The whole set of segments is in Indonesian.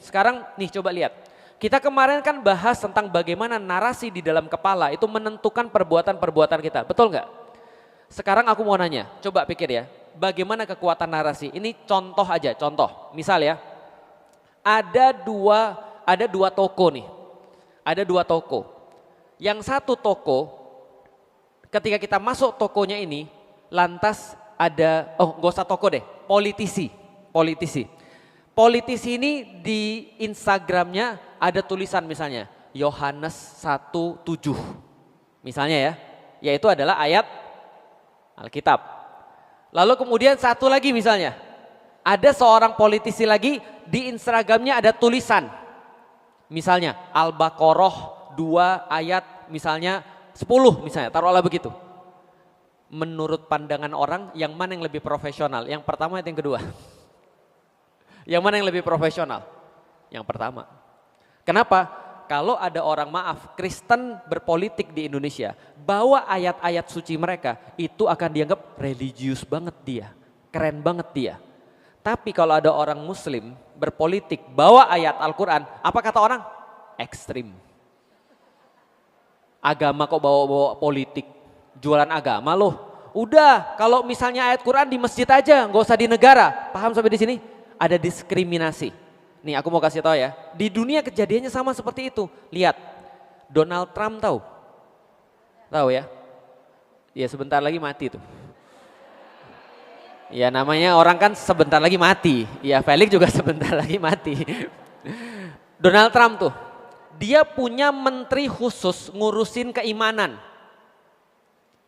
sekarang nih coba lihat. Kita kemarin kan bahas tentang bagaimana narasi di dalam kepala itu menentukan perbuatan-perbuatan kita, betul nggak? Sekarang aku mau nanya, coba pikir ya, bagaimana kekuatan narasi? Ini contoh aja, contoh. Misal ya, ada dua toko nih, ada dua toko. Yang satu toko, ketika kita masuk tokonya ini, lantas ada, nggak usah toko deh, politisi. Politisi ini di Instagramnya ada tulisan misalnya Yohanes 1:7 misalnya ya, yaitu adalah ayat Alkitab. Lalu kemudian satu lagi misalnya, ada seorang politisi lagi di Instagramnya ada tulisan misalnya Al-Baqarah 2 ayat misalnya 10 misalnya, taruhlah begitu. Menurut pandangan orang yang mana yang lebih profesional? Yang pertama atau yang kedua? Yang mana yang lebih profesional? Yang pertama. Kenapa? Kalau ada orang Kristen berpolitik di Indonesia, bawa ayat-ayat suci mereka, itu akan dianggap religius banget dia, keren banget dia. Tapi kalau ada orang Muslim berpolitik, bawa ayat Al-Quran, apa kata orang? Ekstrim. Agama kok bawa-bawa politik, jualan agama loh. Udah, kalau misalnya ayat Quran di masjid aja, nggak usah di negara. Paham sampai di sini? Ada diskriminasi. Nih aku mau kasih tahu ya, di dunia kejadiannya sama seperti itu. Lihat, Donald Trump tahu ya? Ya sebentar lagi mati tuh. Ya namanya orang kan sebentar lagi mati. Ya Felix juga sebentar lagi mati. Donald Trump tuh, dia punya menteri khusus ngurusin keimanan.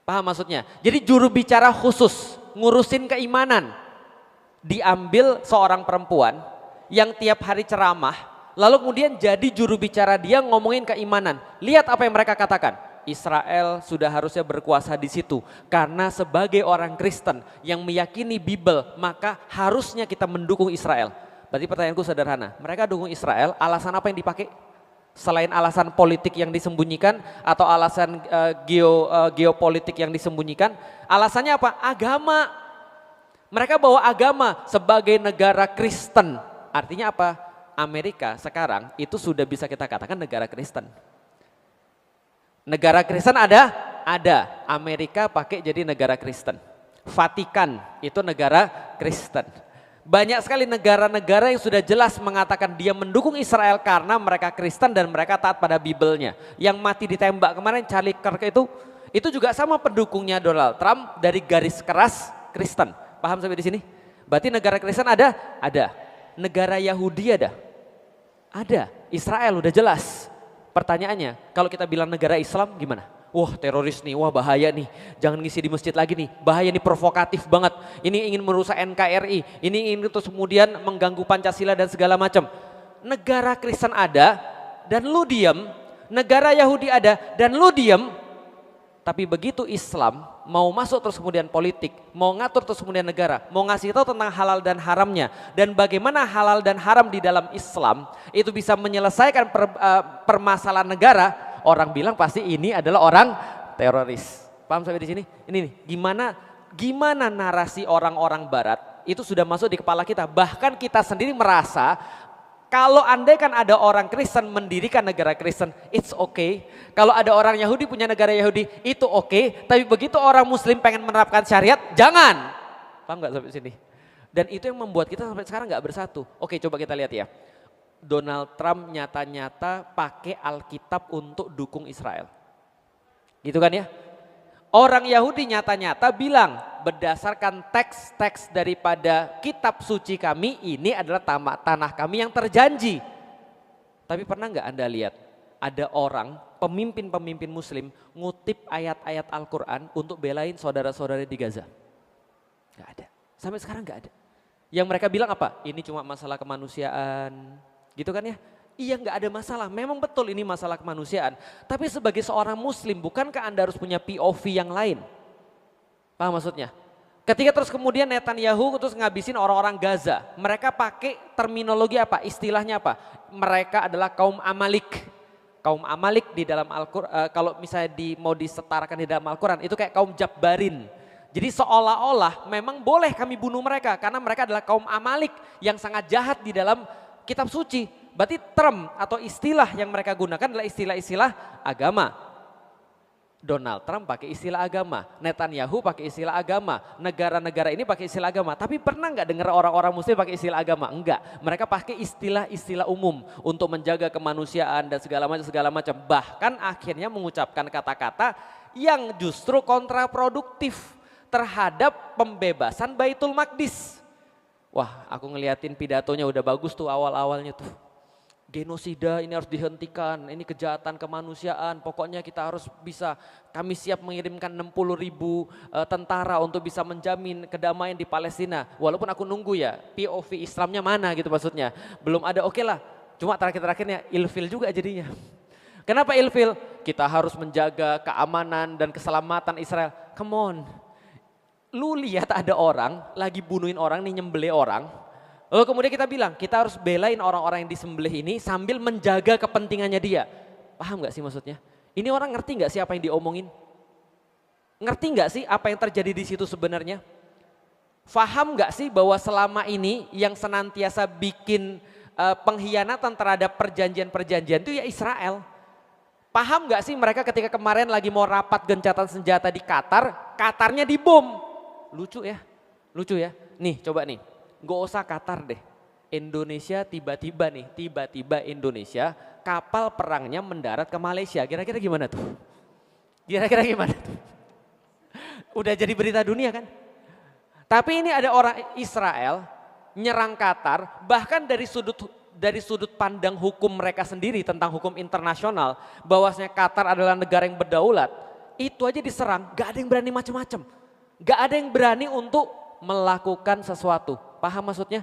Paham maksudnya? Jadi juru bicara khusus ngurusin keimanan. Diambil seorang perempuan yang tiap hari ceramah, lalu kemudian jadi juru bicara dia ngomongin keimanan. Lihat apa yang mereka katakan. Israel sudah harusnya berkuasa di situ karena sebagai orang Kristen yang meyakini Bible, maka harusnya kita mendukung Israel. Berarti pertanyaanku sederhana, mereka dukung Israel, alasan apa yang dipakai? Selain alasan politik yang disembunyikan atau alasan geopolitik yang disembunyikan, alasannya apa? Agama. Mereka bawa agama sebagai negara Kristen. Artinya apa? Amerika sekarang itu sudah bisa kita katakan negara Kristen. Negara Kristen ada. Amerika pakai jadi negara Kristen. Vatikan itu negara Kristen. Banyak sekali negara-negara yang sudah jelas mengatakan dia mendukung Israel karena mereka Kristen dan mereka taat pada Bible-nya. Yang mati ditembak kemarin Charlie Kirk itu juga sama pendukungnya Donald Trump dari garis keras Kristen. Paham sampai di sini? Berarti negara Kristen ada? Ada. Negara Yahudi ada? Ada. Israel udah jelas. Pertanyaannya, kalau kita bilang negara Islam gimana? Wah teroris nih, wah bahaya nih. Jangan ngisi di masjid lagi nih. Bahaya nih, provokatif banget. Ini ingin merusak NKRI. Ini ingin terus kemudian mengganggu Pancasila dan segala macam. Negara Kristen ada dan lu diem. Negara Yahudi ada dan lu diem. Tapi begitu Islam mau masuk terus kemudian politik, mau ngatur terus kemudian negara, mau ngasih tahu tentang halal dan haramnya dan bagaimana halal dan haram di dalam Islam itu bisa menyelesaikan permasalahan negara, orang bilang pasti ini adalah orang teroris. Paham sampai di sini? Ini nih, gimana narasi orang-orang barat itu sudah masuk di kepala kita. Bahkan kita sendiri merasa kalau andai kan ada orang Kristen mendirikan negara Kristen, it's okay. Kalau ada orang Yahudi punya negara Yahudi, itu okay. Tapi begitu orang Muslim pengen menerapkan syariat, jangan. Paham gak sampai sini? Dan itu yang membuat kita sampai sekarang gak bersatu. Oke, coba kita lihat ya. Donald Trump nyata-nyata pakai Alkitab untuk dukung Israel. Gitu kan ya? Orang Yahudi nyata-nyata bilang berdasarkan teks-teks daripada kitab suci kami ini adalah tanah kami yang terjanji. Tapi pernah nggak Anda lihat ada orang pemimpin-pemimpin Muslim ngutip ayat-ayat Al-Quran untuk belain saudara-saudara di Gaza? Nggak ada. Sampai sekarang nggak ada. Yang mereka bilang apa? Ini cuma masalah kemanusiaan, gitu kan ya? Iya nggak ada masalah, memang betul ini masalah kemanusiaan. Tapi sebagai seorang Muslim bukankah Anda harus punya POV yang lain? Paham maksudnya? Ketika terus kemudian Netanyahu terus ngabisin orang-orang Gaza, mereka pakai terminologi apa? Istilahnya apa? Mereka adalah kaum Amalik. Kaum Amalik di dalam Al-Quran, kalau misalnya mau disetarakan di dalam Al-Quran itu kayak kaum Jabbarin. Jadi seolah-olah memang boleh kami bunuh mereka karena mereka adalah kaum Amalik yang sangat jahat di dalam kitab suci. Berarti term atau istilah yang mereka gunakan adalah istilah-istilah agama. Donald Trump pakai istilah agama, Netanyahu pakai istilah agama, negara-negara ini pakai istilah agama. Tapi pernah nggak dengar orang-orang muslim pakai istilah agama? Enggak, mereka pakai istilah-istilah umum untuk menjaga kemanusiaan dan segala macam. Bahkan akhirnya mengucapkan kata-kata yang justru kontraproduktif terhadap pembebasan Baitul Maqdis. Wah, aku ngeliatin pidatonya udah bagus tuh awal-awalnya tuh. Genosida ini harus dihentikan, ini kejahatan kemanusiaan, pokoknya kita harus bisa, kami siap mengirimkan 60.000 tentara untuk bisa menjamin kedamaian di Palestina. Walaupun aku nunggu ya, POV Islamnya mana gitu maksudnya, belum ada, oke lah. Cuma terakhir-terakhirnya ilfil juga jadinya. Kenapa ilfil? Kita harus menjaga keamanan dan keselamatan Israel. Come on, lu lihat ada orang lagi bunuhin orang nih, nyembelih orang. Lalu kemudian kita bilang, kita harus belain orang-orang yang disembelih ini sambil menjaga kepentingannya dia. Paham gak sih maksudnya? Ini orang ngerti gak sih apa yang diomongin? Ngerti gak sih apa yang terjadi di situ sebenarnya? Faham gak sih bahwa selama ini yang senantiasa bikin pengkhianatan terhadap perjanjian-perjanjian itu ya Israel. Paham gak sih mereka ketika kemarin lagi mau rapat gencatan senjata di Qatar, Qatarnya dibom. Lucu ya? Lucu ya? Nih coba nih. Gak usah Qatar deh, Indonesia tiba-tiba Indonesia kapal perangnya mendarat ke Malaysia, kira-kira gimana tuh? Kira-kira gimana tuh? Udah jadi berita dunia kan? Tapi ini ada orang Israel nyerang Qatar, bahkan dari sudut pandang hukum mereka sendiri tentang hukum internasional, bahwasanya Qatar adalah negara yang berdaulat, itu aja diserang, gak ada yang berani macam-macam, gak ada yang berani untuk melakukan sesuatu. Paham maksudnya?